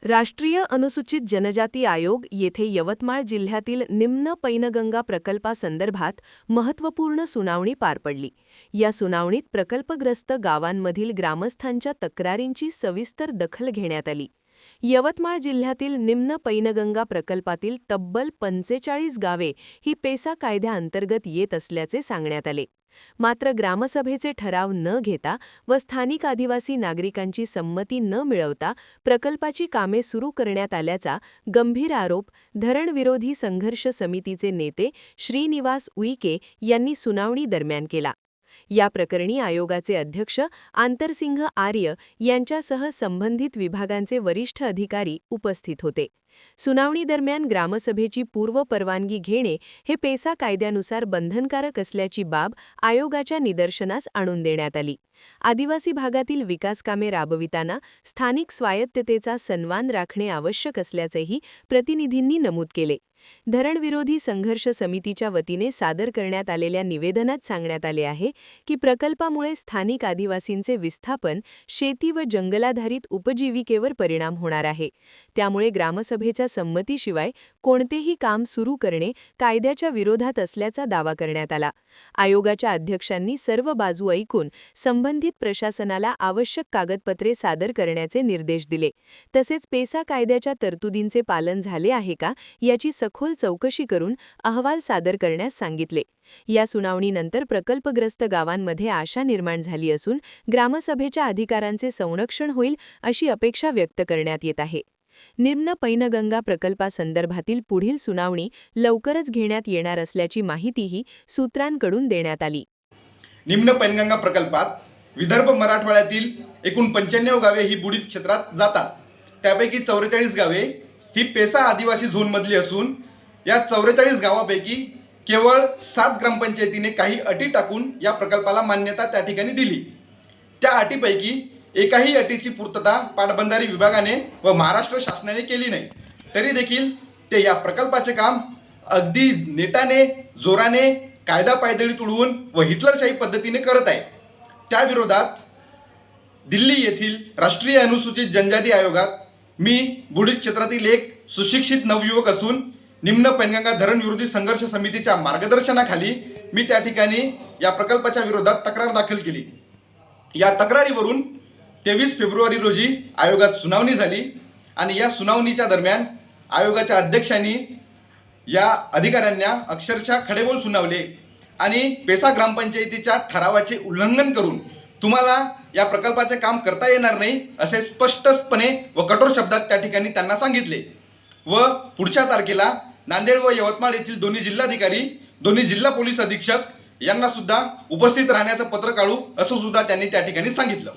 राष्ट्रीय अनुसूचित जनजाती आयोग येथे यवतमाळ जिल्ह्यातील निम्न पैनगंगा प्रकल्पासंदर्भात महत्त्वपूर्ण सुनावणी पार पडली। या सुनावणीत प्रकल्पग्रस्त गावांमधील ग्रामस्थांच्या तक्रारींची सविस्तर दखल घेण्यात आली। यवतमाळ जिल्ह्यातील निम्न पैनगंगा प्रकल्पातील तब्बल 45 गावे ही पेसा कायद्याअंतर्गत येत असल्याचे सांगण्यात आले। मात्र ग्रामसभेचे ठराव न घेता व स्थानिक आदिवासी नागरिकांची संमती न मिळवता प्रकल्पाची कामे सुरू करण्यात आल्याचा गंभीर आरोप धरणविरोधी संघर्ष समितीचे नेते श्रीनिवास उईके यांनी सुनावणी दरम्यान केला। या प्रकरणी आयोगाचे अध्यक्ष आंतरसिंह आर्य यांच्यासह संबंधित विभागांचे वरिष्ठ अधिकारी उपस्थित होते। सुनावणी दरम्यान ग्रामसभेची पूर्व परवानगी घेणे हे पेसा कायद्यानुसार बंधनकारक असल्याची बाब आयोगाच्या निदर्शनास आणून देण्यात आली। आदिवासी भागातील विकासकामे राबविताना स्थानिक स्वायत्ततेचा सन्मान राखणे आवश्यक असल्याचेही प्रतिनिधींनी नमूद केले। धरणविरोधी संघर्ष समितीच्या वतीने सादर करण्यात आलेल्या निवेदनात सांगण्यात आले आहे की प्रकल्पामुळे स्थानिक आदिवासींचे विस्थापन, शेती व जंगलाधारित उपजीविकेवर परिणाम होणार आहे। त्यामुळे ग्रामसभेच्या संमतीशिवाय कोणतेही काम सुरू करणे कायद्याच्या विरोधात असल्याचा दावा करण्यात आला। आयोगाच्या अध्यक्षांनी सर्व बाजू ऐकून संबंधित प्रशासनाला आवश्यक कागदपत्रे सादर करण्याचे निर्देश दिले। तसेच पेसा कायद्याच्या तरतुदींचे पालन झाले आहे का याची सखोल चौकशी करून अहवाल सादर करण्यास सांगितले। या सुनावणीनंतर प्रकल्पग्रस्त गावांमध्ये आशा निर्माण झाली असून ग्रामसभेच्या अधिकारांचे संरक्षण होईल अशी अपेक्षा व्यक्त करण्यात येत आहे। निम्न पैनगंगा प्रकल्पासंदर्भातील पुढील सुनावणी लवकरच घेण्यात येणार असल्याची माहितीही सूत्रांकडून देण्यात आली। निम्न पैनगंगा प्रकल्पात विदर्भ मराठवाड्यातील एकूण 95 गावे ही बुडीत क्षेत्रात जातात। त्यापैकी 44 गावे ही पेसा आदिवासी झोनमधली असून या 44 गावापैकी केवळ 7 ग्रामपंचायतीने काही अटी टाकून या प्रकल्पाला मान्यता त्या ठिकाणी दिली। त्या अटीपैकी एकाही अटीची पूर्तता पाटबंधारे विभागाने व महाराष्ट्र शासनाने केली नाही। तरी देखील ते या प्रकल्पाचे काम अगदी नेटाने, जोराने, कायदा पायदळी तुडवून व हिटलरशाही पद्धतीने करत आहे। त्या विरोधात दिल्ली येथील राष्ट्रीय अनुसूचित जनजाती आयोगात मी बुडीत क्षेत्रातील एक सुशिक्षित नवयुवक असून निम्न पैनगंगा धरण विरोधी संघर्ष समितीच्या मार्गदर्शनाखाली मी त्या ठिकाणी या प्रकल्पाच्या विरोधात तक्रार दाखल केली। या तक्रारीवरून 23 फेब्रुवारी रोजी आयोगात सुनावणी झाली आणि या सुनावणीच्या दरम्यान आयोगाच्या अध्यक्षांनी या अधिकाऱ्यांना अक्षरशः खडेबोल सुनावले आणि पेसा ग्रामपंचायतीच्या ठरावाचे उल्लंघन करून तुम्हाला या प्रकल्पाचे काम करता येणार नाही असे स्पष्टपणे व कठोर शब्दात त्या ठिकाणी त्यांना सांगितले। व पुढच्या तारखेला नांदेड व यवतमाळ येथील दोन्ही जिल्हाधिकारी, दोन्ही जिल्हा पोलीस अधीक्षक यांना सुद्धा उपस्थित राहण्याचं पत्र काढू असं सुद्धा त्यांनी त्या ठिकाणी सांगितलं।